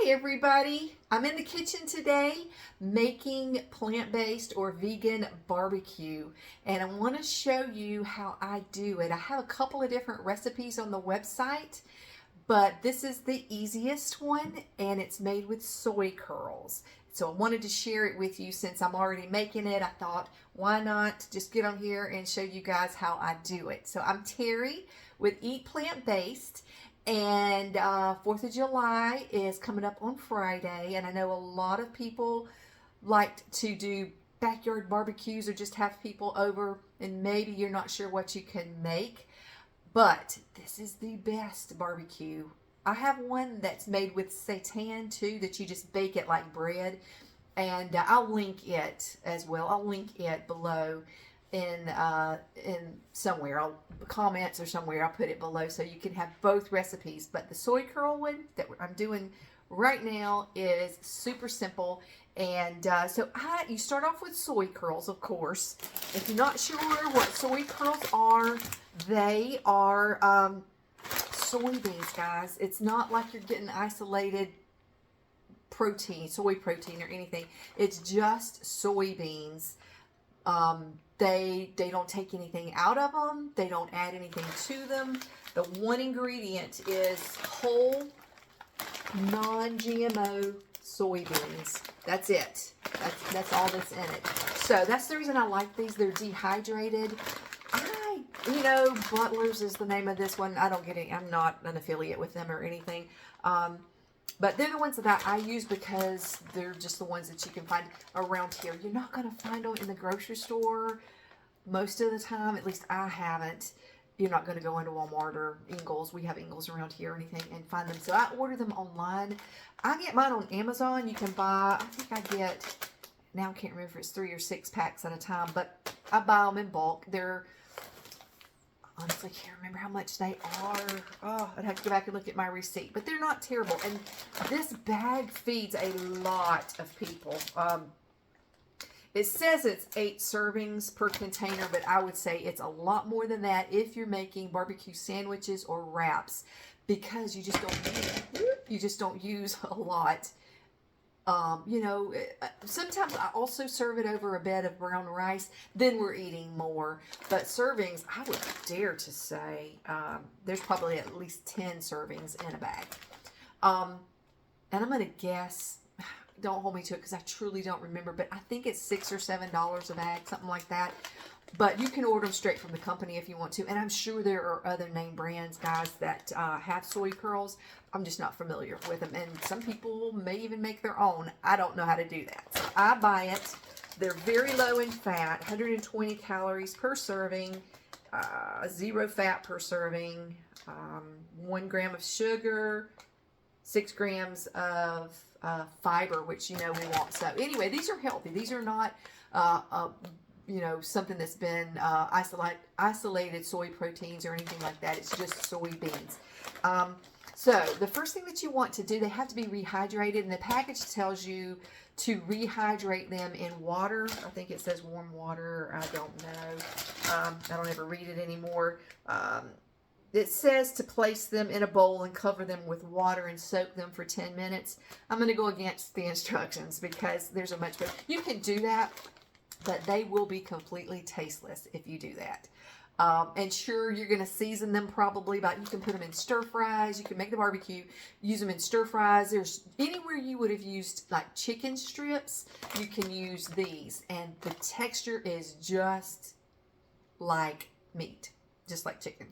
Hi everybody, I'm in the kitchen today making plant-based or vegan barbecue, and I want to show you how I do it. I have a couple of different recipes on the website, but this is the easiest one and it's made with soy curls. So I wanted to share it with you since I'm already making it. I thought, why not just get on here and show you guys how I do it. So I'm Terry with EatPlant-Based. And 4th of July is coming up on Friday, and I know a lot of people like to do backyard barbecues or just have people over, and maybe you're not sure what you can make, but this is the best barbecue. I have one that's made with seitan too, that you just bake it like bread, and I'll link it as well. I'll link it below in somewhere, comments or somewhere. I'll put it below so you can have both recipes. But the soy curl one that I'm doing right now is super simple, and you start off with soy curls, of course. If you're not sure what soy curls are, they are soybeans, guys. It's not like you're getting isolated protein, soy protein or anything. It's just soybeans. They don't take anything out of them. They don't add anything to them. The one ingredient is whole, non-GMO soybeans. That's it. That's all that's in it. So that's the reason I like these. They're dehydrated. Butler's is the name of this one. I don't get it. I'm not an affiliate with them or anything. But they're the ones that I use because they're just the ones that you can find around here. You're not going to find them in the grocery store most of the time. At least I haven't. You're not going to go into Walmart or Ingles. We have Ingles around here or anything and find them. So I order them online. I get mine on Amazon. You can buy, I think I get, now I can't remember if it's 3 or 6 packs at a time, but I buy them in bulk. They're, honestly can't remember how much they are. Oh, I'd have to go back and look at my receipt, but they're not terrible. And this bag feeds a lot of people. It says it's 8 servings per container, but I would say it's a lot more than that if you're making barbecue sandwiches or wraps, because you just don't use a lot. Sometimes I also serve it over a bed of brown rice, then we're eating more. But servings, I would dare to say, there's probably at least 10 servings in a bag. And I'm going to guess, don't hold me to it because I truly don't remember, but I think it's $6 or $7 a bag, something like that. But you can order them straight from the company if you want to. And I'm sure there are other name brands, guys, that have soy curls. I'm just not familiar with them. And some people may even make their own. I don't know how to do that. So I buy it. They're very low in fat, 120 calories per serving, 0 fat per serving, 1 gram of sugar, 6 grams of fiber, which we want. So anyway, these are healthy. These are not something that's been isolated soy proteins or anything like that. It's just soybeans. So the first thing that you want to do, they have to be rehydrated, and the package tells you to rehydrate them in water. I think it says warm water. I don't know. I don't ever read it anymore. It says to place them in a bowl and cover them with water and soak them for 10 minutes. I'm going to go against the instructions because there's a much better. You can do that, but they will be completely tasteless if you do that. And sure, you're going to season them probably, but you can put them in stir fries. You can make the barbecue, use them in stir fries. There's anywhere you would have used like chicken strips, you can use these. And the texture is just like meat, just like chicken.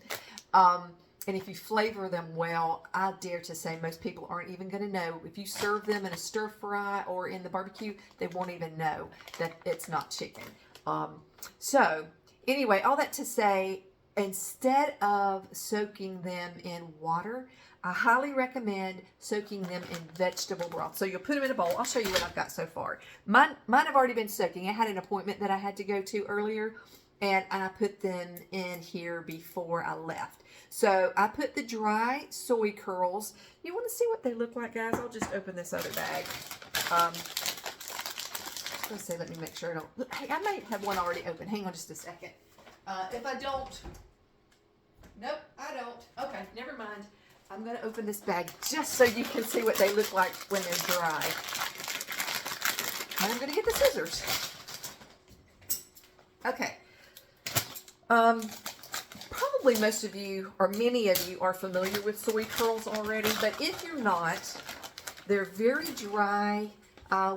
And if you flavor them well, I dare to say most people aren't even going to know. If you serve them in a stir fry or in the barbecue, they won't even know that it's not chicken. So anyway, all that to say, instead of soaking them in water, I highly recommend soaking them in vegetable broth. So you'll put them in a bowl. I'll show you what I've got so far. Mine have already been soaking. I had an appointment that I had to go to earlier, and I put them in here before I left. So I put the dry soy curls. You want to see what they look like, guys? I'll just open this other bag. Let's see, let me make sure I don't. Hey, I might have one already open. Hang on just a second. If I don't, nope, I don't. Okay, never mind. I'm going to open this bag just so you can see what they look like when they're dry. And I'm going to get the scissors. Okay. Probably most of you, or many of you, are familiar with soy curls already, but if you're not, they're very dry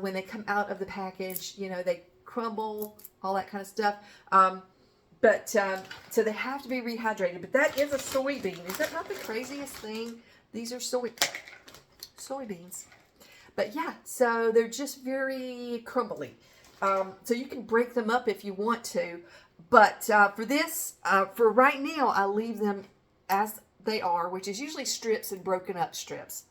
when they come out of the package. You know, they crumble, all that kind of stuff. So they have to be rehydrated. But that is a soybean. Is that not the craziest thing? These are soybeans. But yeah, so they're just very crumbly. So you can break them up if you want to. But for this, for right now, I leave them as they are, which is usually strips and broken up strips.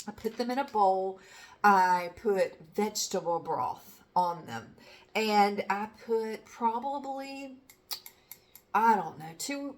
I put them in a bowl. I put vegetable broth on them. And I put probably, I don't know,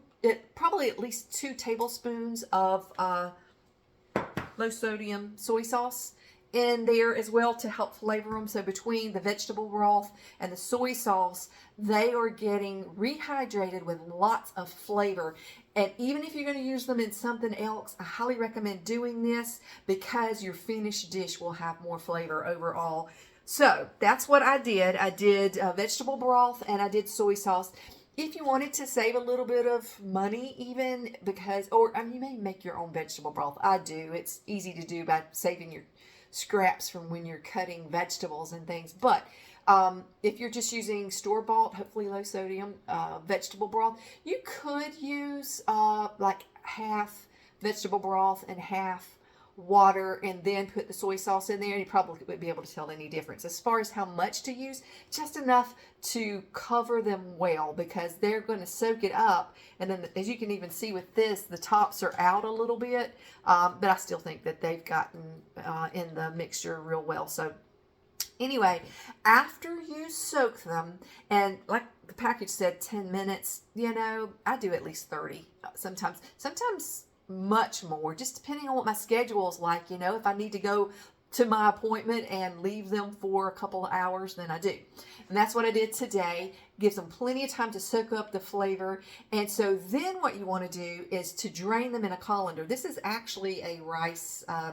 probably at least 2 tablespoons of low sodium soy sauce in there as well to help flavor them. So between the vegetable broth and the soy sauce, they are getting rehydrated with lots of flavor. And even if you're going to use them in something else, I highly recommend doing this because your finished dish will have more flavor overall. So that's what I did. I did vegetable broth and I did soy sauce. If you wanted to save a little bit of money even, because, or I mean, you may make your own vegetable broth. I do. It's easy to do by saving your scraps from when you're cutting vegetables and things. But if you're just using store-bought, hopefully low sodium vegetable broth, you could use like half vegetable broth and half water and then put the soy sauce in there, and you probably wouldn't be able to tell any difference. As far as how much to use, just enough to cover them well, because they're going to soak it up. And then, as you can even see with this, the tops are out a little bit, but I still think that they've gotten in the mixture real well. So anyway, after you soak them, and like the package said 10 minutes, you know, I do at least 30 sometimes much more, just depending on what my schedule is like. You know, if I need to go to my appointment and leave them for a couple of hours, then I do. And that's what I did today. Gives them plenty of time to soak up the flavor. And so then what you want to do is to drain them in a colander. This is actually a rice, I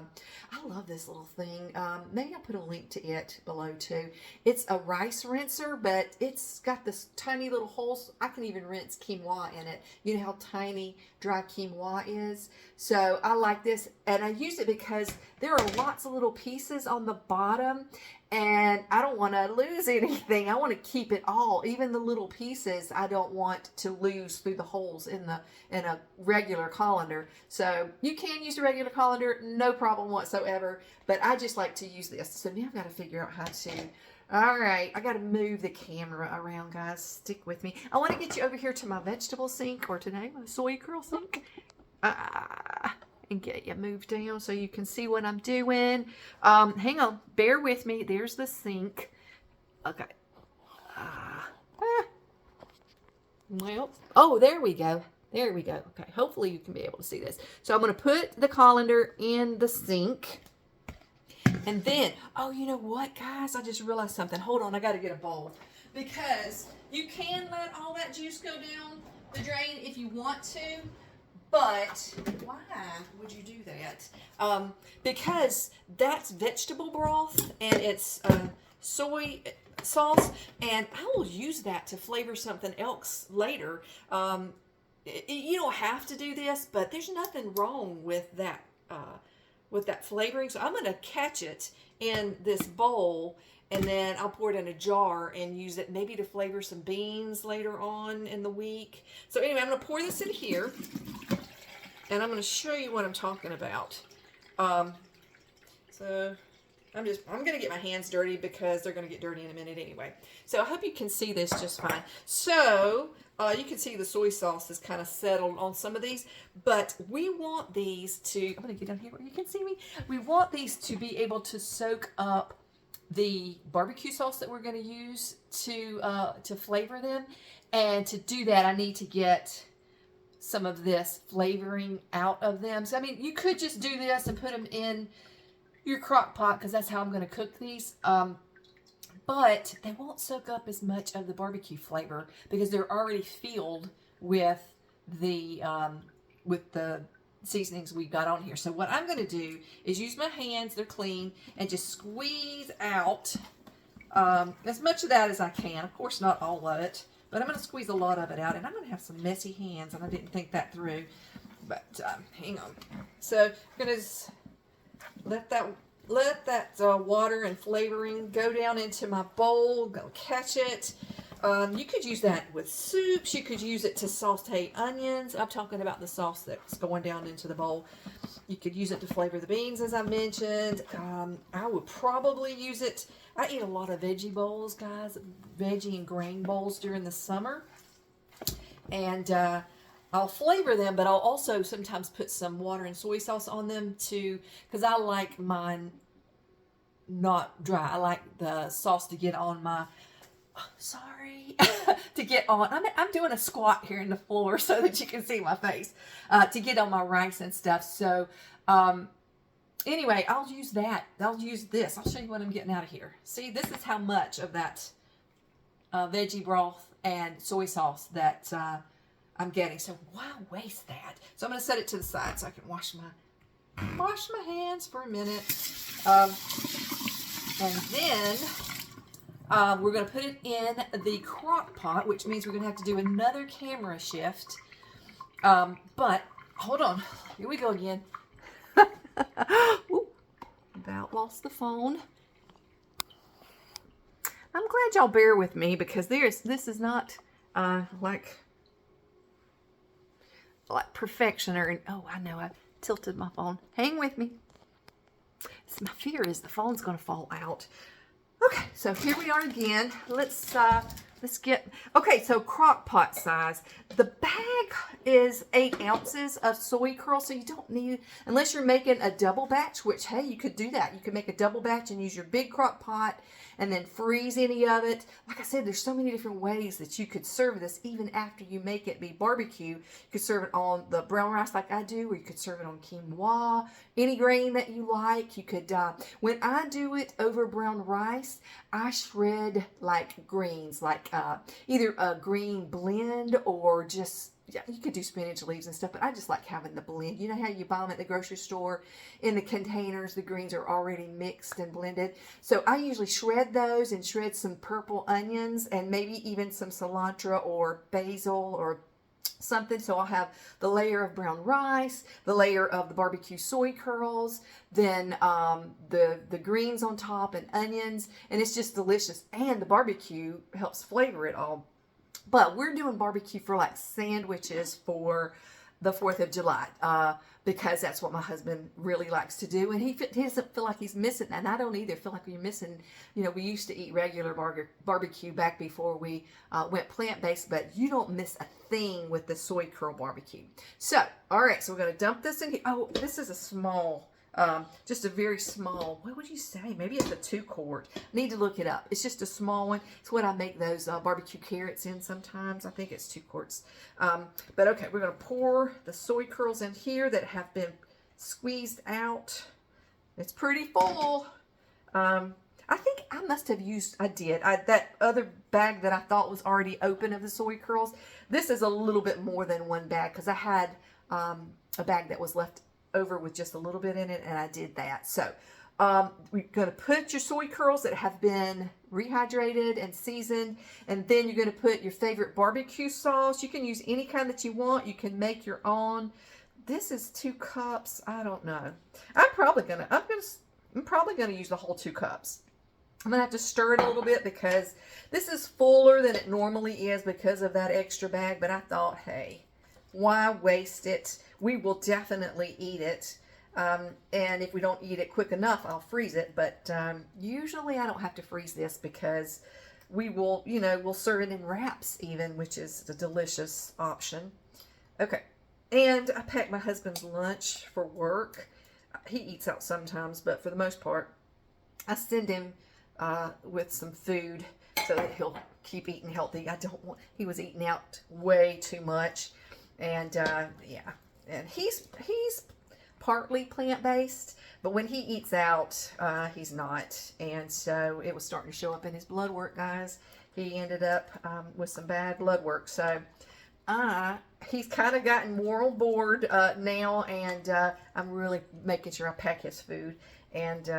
love this little thing. Maybe I'll put a link to it below too. It's a rice rinser, but it's got this tiny little holes. I can even rinse quinoa in it. You know how tiny dry quinoa is? So I like this, and I use it because there are lots of little pieces on the bottom, and I don't want to lose anything. I want to keep it all, even the little pieces. I don't want to lose through the holes in a regular colander. So you can use a regular colander, no problem whatsoever. But I just like to use this. So now I've got to figure out how to. All right, I got to move the camera around, guys. Stick with me. I want to get you over here to my vegetable sink, or today my soy curl sink. And get you moved down so you can see what I'm doing. Hang on, bear with me. There's the sink. Okay. Well, oh, there we go. There we go. Okay, hopefully you can be able to see this. So I'm going to put the colander in the sink. And then, oh, you know what, guys? I just realized something. Hold on, I got to get a bowl. Because you can let all that juice go down the drain if you want to. But why would you do that? Because that's vegetable broth and it's soy sauce, and I will use that to flavor something else later. You don't have to do this, but there's nothing wrong with that flavoring. So I'm going to catch it in this bowl, and then I'll pour it in a jar and use it maybe to flavor some beans later on in the week. So anyway, I'm going to pour this in here. And I'm going to show you what I'm talking about. So I'm going to get my hands dirty because they're going to get dirty in a minute anyway. So I hope you can see this just fine. So you can see the soy sauce is kind of settled on some of these, but we want these to, I'm going to get down here where you can see me. We want these to be able to soak up the barbecue sauce that we're going to use to flavor them. And to do that, I need to get some of this flavoring out of them. So, I mean, you could just do this and put them in your crock pot, because that's how I'm going to cook these. But they won't soak up as much of the barbecue flavor because they're already filled with the seasonings we've got on here. So what I'm going to do is use my hands, they're clean, and just squeeze out as much of that as I can. Of course, not all of it, but I'm going to squeeze a lot of it out, and I'm going to have some messy hands, and I didn't think that through, but hang on. So I'm going to just let that water and flavoring go down into my bowl, go catch it. You could use that with soups. You could use it to saute onions. I'm talking about the sauce that's going down into the bowl. You could use it to flavor the beans, as I mentioned. I would probably use it. I eat a lot of veggie bowls, guys, veggie and grain bowls during the summer. And I'll flavor them, but I'll also sometimes put some water and soy sauce on them too, because I like mine not dry. I like the sauce to get on my... Sorry, to get on, I'm doing a squat here in the floor so that you can see my face, to get on my rice and stuff. So, anyway, I'll use that. I'll use this. I'll show you what I'm getting out of here. See, this is how much of that veggie broth and soy sauce that I'm getting. So why waste that? So I'm going to set it to the side so I can wash my hands for a minute. And then... we're going to put it in the crock pot, which means we're going to have to do another camera shift. But, hold on. Here we go again. About lost the phone. I'm glad y'all bear with me because this is not like perfection or... Oh, I know. I tilted my phone. Hang with me. My fear is the phone's going to fall out. Okay, so here we are again. Let's get, okay, so crock pot size. The bag is 8 ounces of soy curls, so you don't need, unless you're making a double batch, which, hey, you could do that. You could make a double batch and use your big crock pot and then freeze any of it. Like I said, there's so many different ways that you could serve this even after you make it be barbecue. You could serve it on the brown rice like I do, or you could serve it on quinoa, any grain that you like. You could, when I do it over brown rice, I shred like greens, like either a green blend or just, yeah, you could do spinach leaves and stuff, but I just like having the blend. You know how you buy them at the grocery store in the containers, the greens are already mixed and blended. So I usually shred those and shred some purple onions and maybe even some cilantro or basil or something. So I'll have the layer of brown rice, the layer of the barbecue soy curls, then the greens on top and onions, and it's just delicious. And the barbecue helps flavor it all. But we're doing barbecue for like sandwiches for the 4th of July because that's what my husband really likes to do. And he doesn't feel like he's missing, and I don't either feel like we're missing. You know, we used to eat regular barbecue back before we went plant-based, but you don't miss a thing with the soy curl barbecue. So, all right, so we're going to dump this in here. Oh, this is a small... just a very small, what would you say? Maybe it's a 2-quart. Need to look it up. It's just a small one. It's what I make those barbecue carrots in sometimes. I think it's 2 quarts. But okay, we're going to pour the soy curls in here that have been squeezed out. It's pretty full. I think I must have used, that other bag that I thought was already open of the soy curls. This is a little bit more than one bag because I had a bag that was left over with just a little bit in it, and I did that. So we're going to put your soy curls that have been rehydrated and seasoned, and then you're going to put your favorite barbecue sauce. You can use any kind that you want. You can make your own. This is 2 cups. I don't know. I'm probably going to use the whole 2 cups. I'm going to have to stir it a little bit because this is fuller than it normally is because of that extra bag, but I thought, hey, why waste it? We will definitely eat it. And if we don't eat it quick enough, I'll freeze it. But usually I don't have to freeze this because we will, we'll serve it in wraps even, which is a delicious option. Okay. And I packed my husband's lunch for work. He eats out sometimes, but for the most part, I send him with some food so that he'll keep eating healthy. He was eating out way too much. And yeah, and he's partly plant-based, but when he eats out, he's not. And so it was starting to show up in his blood work, guys. He ended up with some bad blood work. So he's kind of gotten more on board now, and I'm really making sure I pack his food, and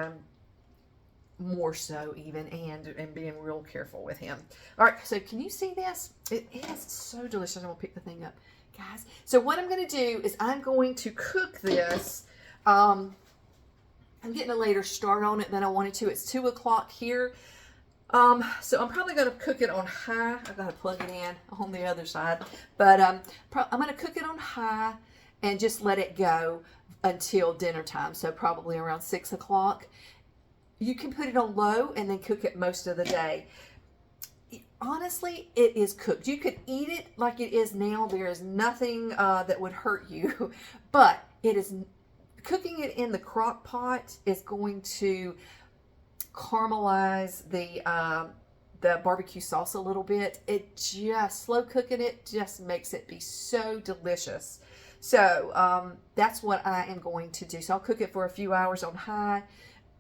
more so even, and being real careful with him. All right, so can you see this? It is so delicious. I'm gonna pick the thing up, guys. So what I'm gonna do is I'm going to cook this. I'm getting a later start on it than I wanted to. It's 2 o'clock here. So I'm probably going to cook it on high. I've got to plug it in on the other side. But I'm going to cook it on high and just let it go until dinner time. So probably around 6 o'clock. You can put it on low and then cook it most of the day. Honestly, it is cooked. You could eat it like it is now. There is nothing that would hurt you. But it is cooking it in the crock pot is going to caramelize the barbecue sauce a little bit. It just, slow cooking it just makes it be so delicious. So that's what I am going to do. So I'll cook it for a few hours on high.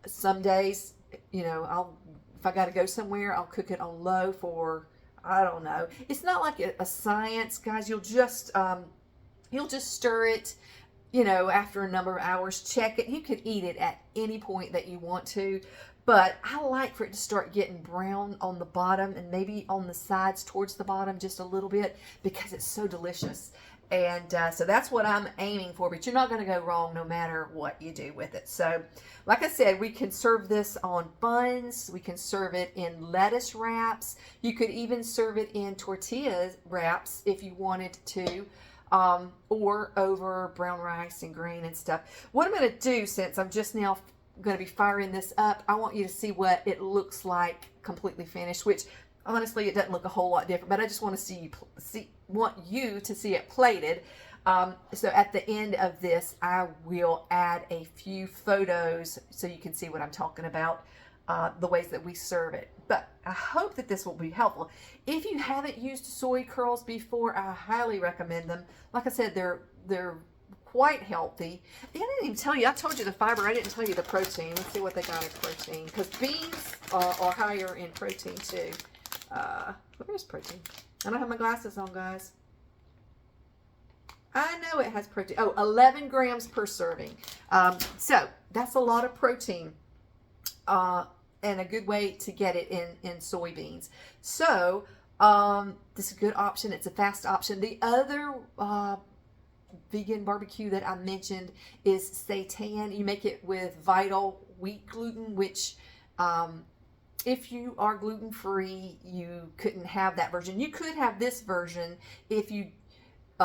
Some days, you know, if I got to go somewhere, I'll cook it on low for, I don't know. It's not like a science, guys. You'll just stir it, you know, after a number of hours. Check it. You could eat it at any point that you want to. But I like for it to start getting brown on the bottom and maybe on the sides towards the bottom just a little bit, because it's so delicious. And so that's what I'm aiming for, but you're not going to go wrong no matter what you do with it. So like I said, we can serve this on buns. We can serve it in lettuce wraps. You could even serve it in tortilla wraps if you wanted to, or over brown rice and grain and stuff. What I'm going to do, since I'm just now going to be firing this up, I want you to see what it looks like completely finished, which honestly it doesn't look a whole lot different, but I just want to want you to see it plated. So at the end of this, I will add a few photos so you can see what I'm talking about, the ways that we serve it. But I hope that this will be helpful. If you haven't used soy curls before, I highly recommend them. Like I said, they're quite healthy. I didn't even tell you, I told you the fiber, I didn't tell you the protein. Let's see what they got in protein, because beans are higher in protein too. Where's protein? I don't have my glasses on, guys. I know it has protein. Oh, 11 grams per serving. So that's a lot of protein, and a good way to get it in soybeans. So this is a good option. It's a fast option. The other vegan barbecue that I mentioned is seitan. You make it with vital wheat gluten, which if you are gluten-free, you couldn't have that version. You could have this version if you,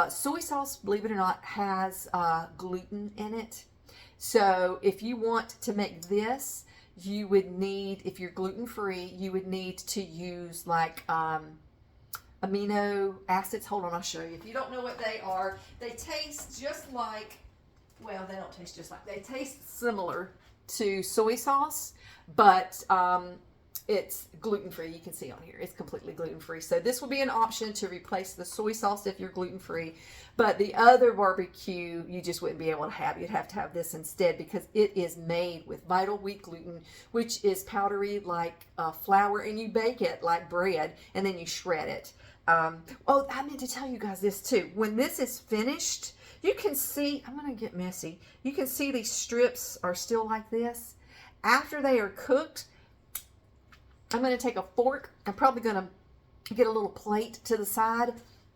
soy sauce, believe it or not, has gluten in it. So if you want to make this, you would need, if you're gluten-free, you would need to use like amino acids. Hold on, I'll show you. If you don't know what they are, they taste just like, well, they don't taste just like, they taste similar to soy sauce, but it's gluten-free. You can see on here, it's completely gluten-free. So this will be an option to replace the soy sauce if you're gluten-free. But the other barbecue, you just wouldn't be able to have. You'd have to have this instead, because it is made with vital wheat gluten, which is powdery like flour, and you bake it like bread, and then you shred it. Oh, I meant to tell you guys this too. When this is finished, you can see, I'm going to get messy. You can see these strips are still like this. After they are cooked, I'm going to take a fork. I'm probably going to get a little plate to the side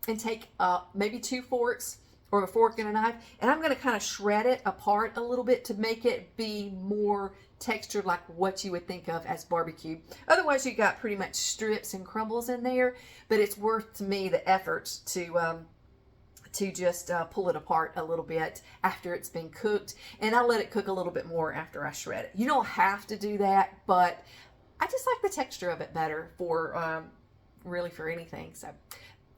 and take maybe 2 forks or a fork and a knife, and I'm going to kind of shred it apart a little bit to make it be more textured like what you would think of as barbecue. Otherwise, you got pretty much strips and crumbles in there, but it's worth to me the effort to just pull it apart a little bit after it's been cooked, and I let it cook a little bit more after I shred it. You don't have to do that, but I just like the texture of it better for really for anything. So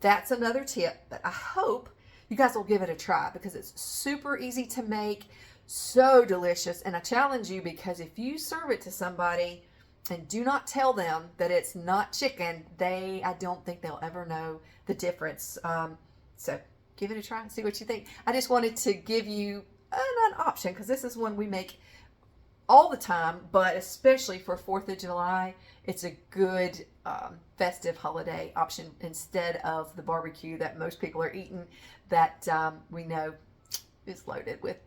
that's another tip, but I hope you guys will give it a try, because it's super easy to make, so delicious. And I challenge you, because if you serve it to somebody and do not tell them that it's not chicken, I don't think they'll ever know the difference. So give it a try and see what you think. I just wanted to give you an option, because this is one we make all the time, but especially for 4th of July, it's a good festive holiday option instead of the barbecue that most people are eating that we know is loaded with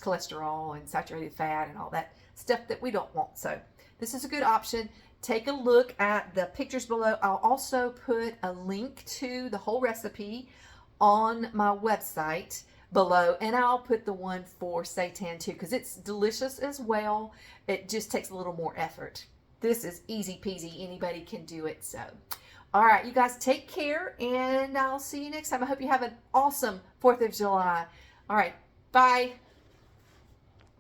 cholesterol and saturated fat and all that stuff that we don't want. So this is a good option. Take a look at the pictures below. I'll also put a link to the whole recipe on my website below, and I'll put the one for seitan too, because it's delicious as well. It just takes a little more effort. This is easy peasy. Anybody can do it. So all right, you guys take care, and I'll see you next time. I hope you have an awesome 4th of July. All right, bye.